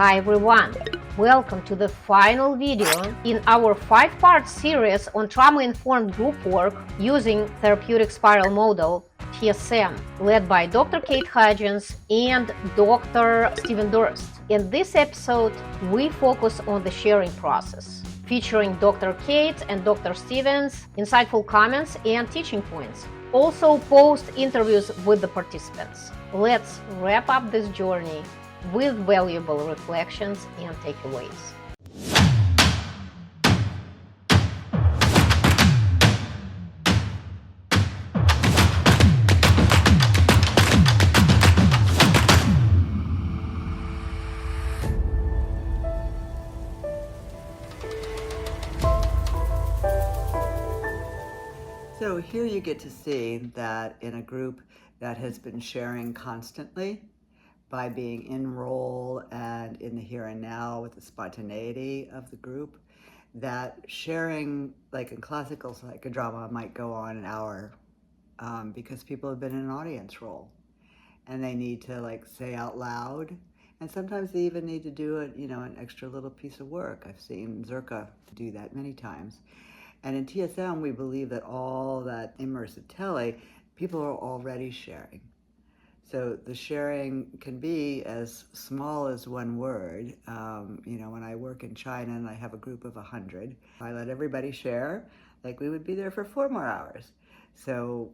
Hi everyone! Welcome to the final video in our 5-part series on trauma-informed group work using Therapeutic Spiral Model, TSM, led by Dr. Kate Hudgins and Dr. Durost. In this episode, we focus on the sharing process, featuring Dr. Kate and Dr. Stevens' insightful comments and teaching points. Also post interviews with the participants. Let's wrap up this journey with valuable reflections and takeaways. So here you get to see that in a group that has been sharing constantly, by being in role and in the here and now with the spontaneity of the group, that sharing, like in classical psychodrama, might go on an hour because people have been in an audience role and they need to like say out loud, and sometimes they even need to do it, an extra little piece of work. I've seen Zerka do that many times. And in TSM, we believe that all that immersive tele, people are already sharing. So the sharing can be as small as one word. When I work in China and I have a group of 100, I let everybody share, like we would be there for 4 more hours. So,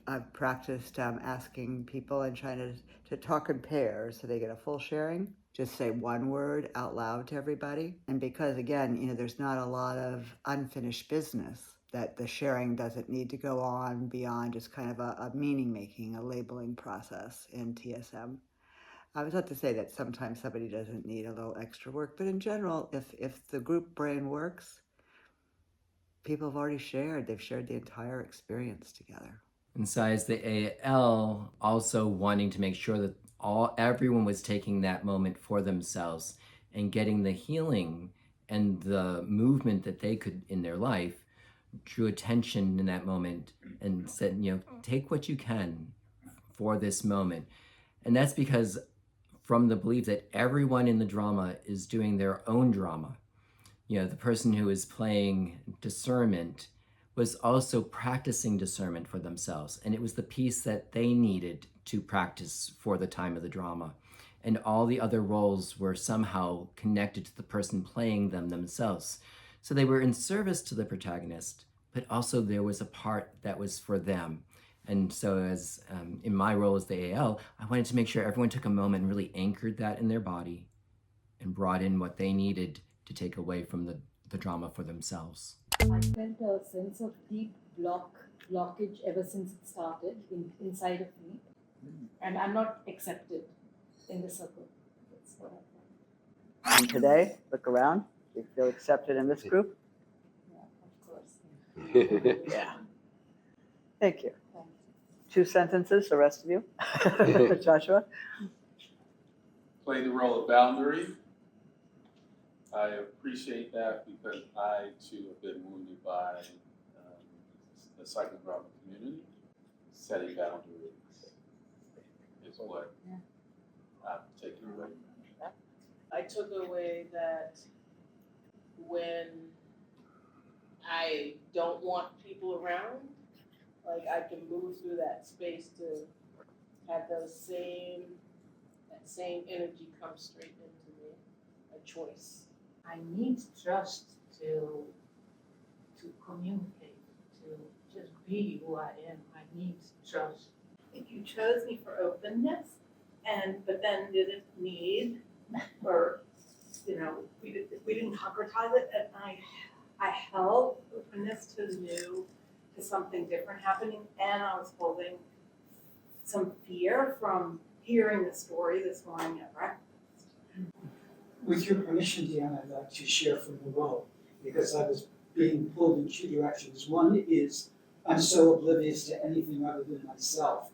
I've practiced asking people in China to talk in pairs so they get a full sharing. Just say one word out loud to everybody. And because, again, there's not a lot of unfinished business, that the sharing doesn't need to go on beyond just kind of a meaning making, a labeling process in TSM. I was about to say that sometimes somebody doesn't need a little extra work, but in general, if the group brain works, people have already shared. They've shared the entire experience together. And so as the AL, also wanting to make sure that everyone was taking that moment for themselves and getting the healing and the movement that they could in their life, drew attention in that moment and said, take what you can for this moment. And that's because from the belief that everyone in the drama is doing their own drama. The person who is playing discernment was also practicing discernment for themselves. And it was the piece that they needed to practice for the time of the drama. And all the other roles were somehow connected to the person playing them themselves. So they were in service to the protagonist, but also there was a part that was for them. And so as in my role as the AL, I wanted to make sure everyone took a moment and really anchored that in their body and brought in what they needed to take away from the drama for themselves. I felt a sense of deep blockage ever since it started inside of me. And I'm not accepted in the circle. That's what I felt. And today, look around. Do you feel accepted in this group? Yeah, of course. Yeah. Thank you. 2 sentences, the rest of you. Joshua? Play the role of boundary. I appreciate that because I too have been wounded by the psychodrama community. Setting boundaries is what I'm taking away. I took away that when I don't want people around, like I can move through that space to have that same energy come straight into me, a choice. I need trust to communicate, to just be who I am. I need trust. You chose me for openness, but then didn't need, or we didn't concretize it, and I held openness to the new, to something different happening, and I was holding some fear from hearing the story this morning at breakfast. With your permission, Deanna, I'd like to share from the role, because I was being pulled in 2 directions. One is I'm so oblivious to anything other than myself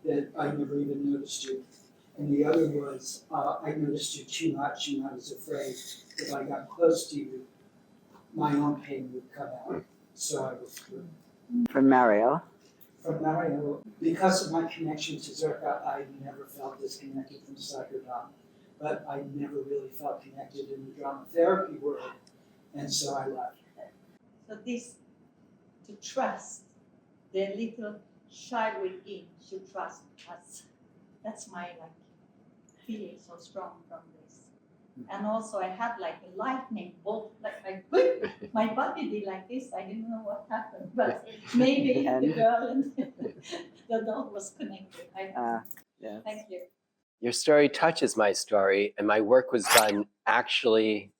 that I never even noticed you. And the other was I noticed you too much, and I was afraid if I got close to you, my own pain would come out. So I withdrew. From Mario. From Mario, because of my connection to Zerka, I never felt disconnected from Psychodrama. but I never really felt connected in the drama therapy world, and so I left. So this, to trust the little child within should trust us. That's my feeling so strong from this. And also I had a lightning bolt, my body did like this. I didn't know what happened, but maybe the girl and the dog was connected. I don't know. Yeah. Thank you. Your story touches my story, and my work was done actually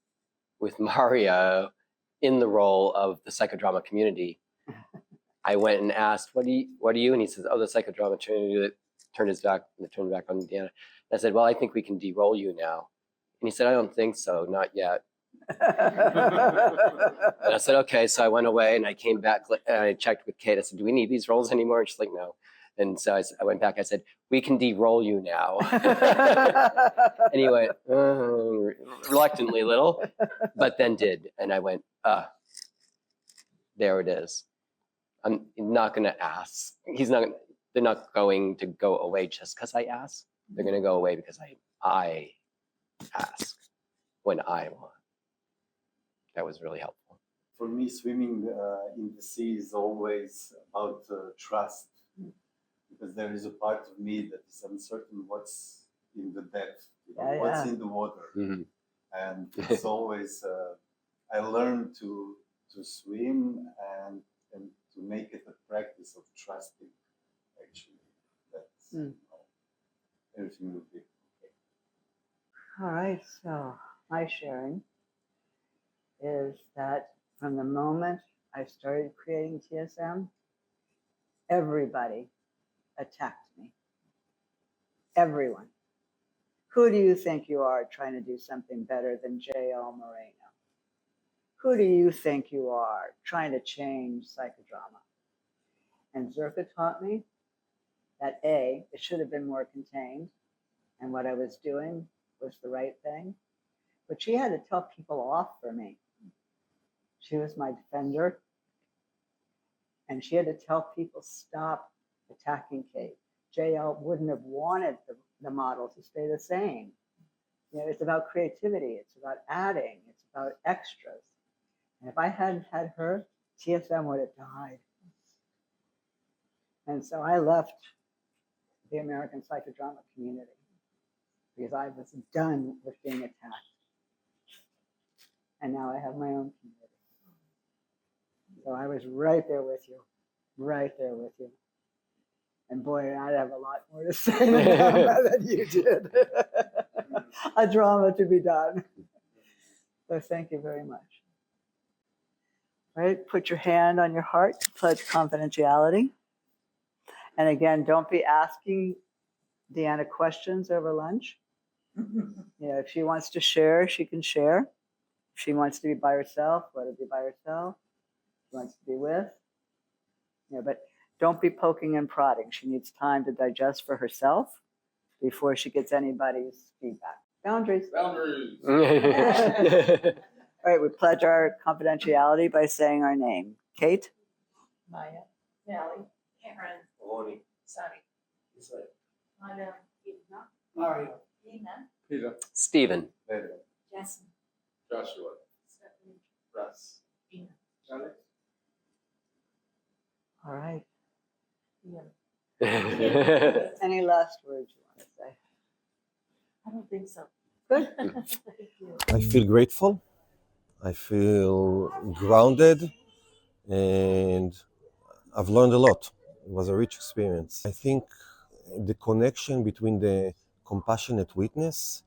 with Mario in the role of the psychodrama community. I went and asked, what are you? And he says, oh, the psychodrama community. Turned back on Deanna. And I said, well, I think we can de-roll you now. And he said, I don't think so, not yet. And I said, okay. So I went away and I came back and I checked with Kate. I said, do we need these roles anymore? And she's like, no. And so I went back. I said, we can de-roll you now. And he went, reluctantly a little, but then did. And I went, there it is. I'm not going to ask. They're not going to go away just because I ask. They're going to go away because I ask when I want. That was really helpful. For me, swimming in the sea is always about trust, because there is a part of me that is uncertain what's in the depth, what's in the water. Mm-hmm. And it's always, I learned to swim and to make it a practice of trusting, actually. That's everything will be okay. All right, so my sharing is that from the moment I started creating TSM, everybody attacked me. Everyone. Who do you think you are trying to do something better than J.L. Moreno? Who do you think you are trying to change psychodrama? And Zerka taught me that A, it should have been more contained, and what I was doing was the right thing. But she had to tell people off for me. She was my defender. And she had to tell people, stop attacking Kate. JL wouldn't have wanted the model to stay the same. You know, it's about creativity. It's about adding. It's about extras. And if I hadn't had her, TSM would have died. And so I left the American psychodrama community because I was done with being attacked. And now I have my own community. So I was right there with you, right there with you. And boy, I'd have a lot more to say than you did. A drama to be done. So thank you very much. All right, put your hand on your heart to pledge confidentiality. And again, don't be asking Deanna questions over lunch. You know, if she wants to share, she can share. If she wants to be by herself, let her be by herself. If she wants to be with, you know, but don't be poking and prodding. She needs time to digest for herself before she gets anybody's feedback. Boundaries. Boundaries. All right, we pledge our confidentiality by saying our name. Kate? Maya, Nelly, Karen, Ronnie. Sari, Madam, Idna, Mario. Ina, Peter. Stephen. Pedro. Jasmine, Joshua. Stephanie, Russ. Ina. Alex. All right. Yeah. Any last words you want to say? I don't think so. Good. Thank you. I feel grateful. I feel grounded, and I've learned a lot. It was a rich experience. I think the connection between the compassionate witness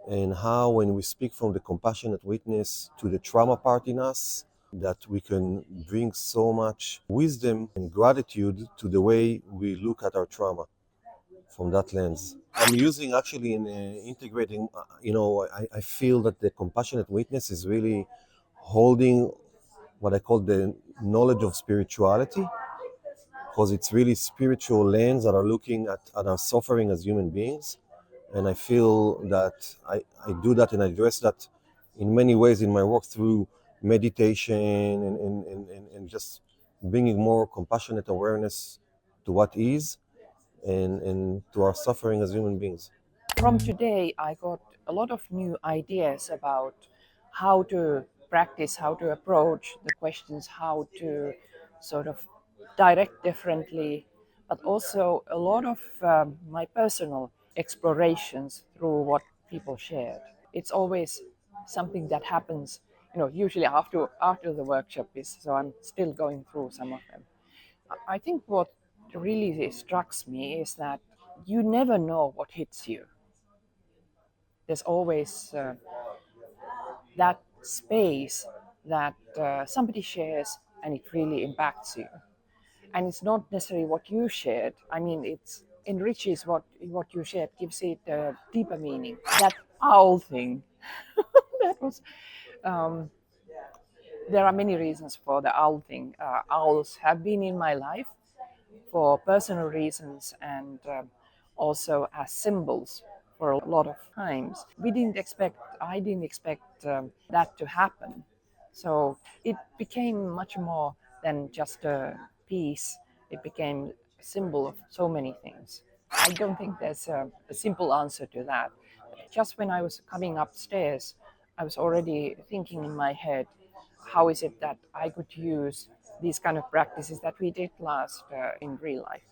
and how when we speak from the compassionate witness to the trauma part in us, that we can bring so much wisdom and gratitude to the way we look at our trauma from that lens. I'm using actually in integrating, I feel that the compassionate witness is really holding what I call the knowledge of spirituality, because it's really spiritual lens that are looking at our suffering as human beings. And I feel that I do that and I address that in many ways in my work through meditation and just bringing more compassionate awareness to what is and to our suffering as human beings. From today, I got a lot of new ideas about how to practice, how to approach the questions, how to sort of direct differently, but also a lot of my personal explorations through what people shared. It's always something that happens, usually after the workshop is, so I'm still going through some of them. I think what really strikes me is that you never know what hits you. There's always that space that somebody shares and it really impacts you. And it's not necessarily what you shared. I mean, it enriches what you shared, gives it a deeper meaning. That owl thing, that was. Um, there are many reasons for the owl thing. Owls have been in my life for personal reasons and also as symbols for a lot of times. I didn't expect that to happen. So it became much more than just a piece. It became a symbol of so many things. I don't think there's a simple answer to that. Just when I was coming upstairs, I was already thinking in my head, how is it that I could use these kind of practices that we did last in real life?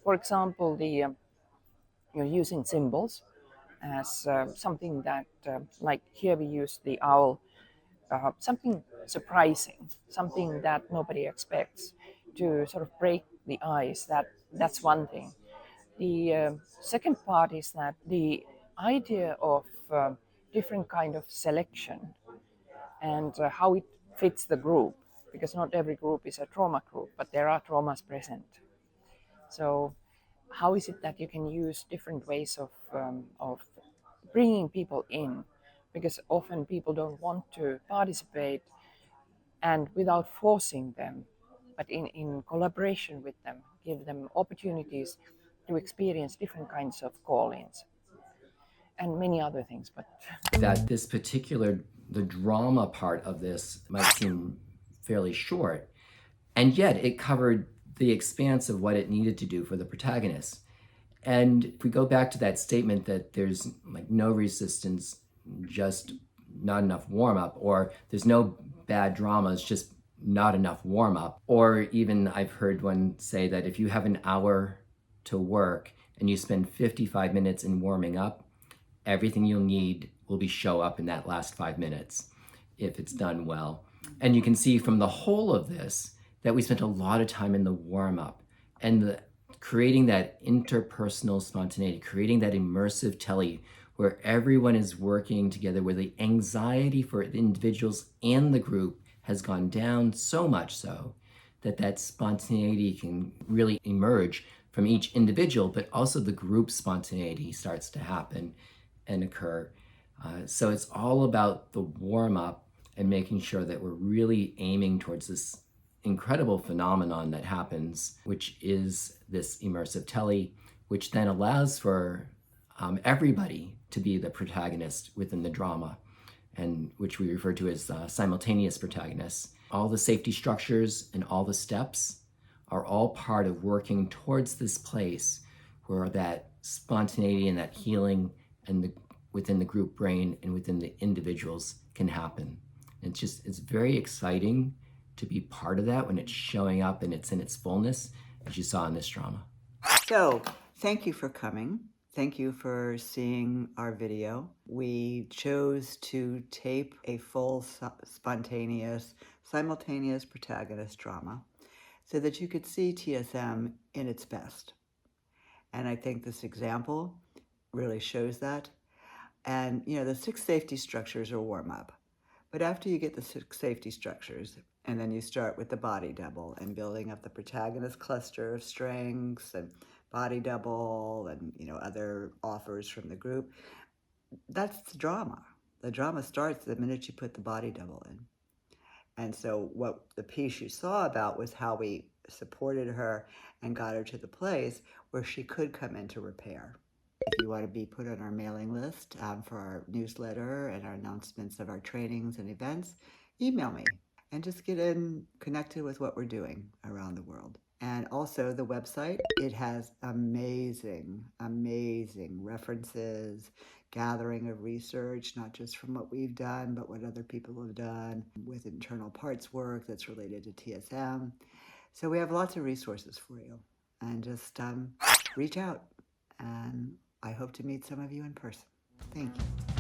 For example, the using symbols as something that, like here we use the owl, something surprising, something that nobody expects, to sort of break the ice. That's one thing. The second part is that the idea of different kind of selection and how it fits the group, because not every group is a trauma group, but there are traumas present. So how is it that you can use different ways of bringing people in, because often people don't want to participate, and without forcing them, but in collaboration with them, give them opportunities to experience different kinds of call-ins and many other things. But that this particular, the drama part of this might seem fairly short, and yet it covered the expanse of what it needed to do for the protagonist. And if we go back to that statement that there's like no resistance, just not enough warm up, or there's no bad drama, it's just not enough warm up. Or even I've heard one say that if you have an hour to work and you spend 55 minutes in warming up, everything you'll need will be show up in that last 5 minutes if it's done well. And you can see from the whole of this that we spent a lot of time in the warm up and creating that interpersonal spontaneity, creating that immersive telly where everyone is working together, where the anxiety for the individuals and the group has gone down so much so that that spontaneity can really emerge from each individual, but also the group spontaneity starts to happen and occur. So it's all about the warm up and making sure that we're really aiming towards this incredible phenomenon that happens, which is this immersive telly, which then allows for everybody to be the protagonist within the drama, and which we refer to as simultaneous protagonists. All the safety structures and all the steps are all part of working towards this place where that spontaneity and that healing and within the group brain and within the individuals can happen. It's very exciting to be part of that when it's showing up and it's in its fullness, as you saw in this drama. So, thank you for coming. Thank you for seeing our video. We chose to tape a full, spontaneous, simultaneous protagonist drama so that you could see TSM in its best. And I think this example really shows that. And, the 6 safety structures are warm up. But after you get the 6 safety structures, and then you start with the body double and building up the protagonist cluster of strengths and body double and, other offers from the group, that's the drama. The drama starts the minute you put the body double in. And so what the piece you saw about was how we supported her and got her to the place where she could come into repair. If you want to be put on our mailing list for our newsletter and our announcements of our trainings and events, email me and just get in connected with what we're doing around the world. And also the website, it has amazing, amazing references. gathering of research, not just from what we've done, but what other people have done with internal parts work that's related to TSM. So we have lots of resources for you, and just reach out, and I hope to meet some of you in person. Thank you.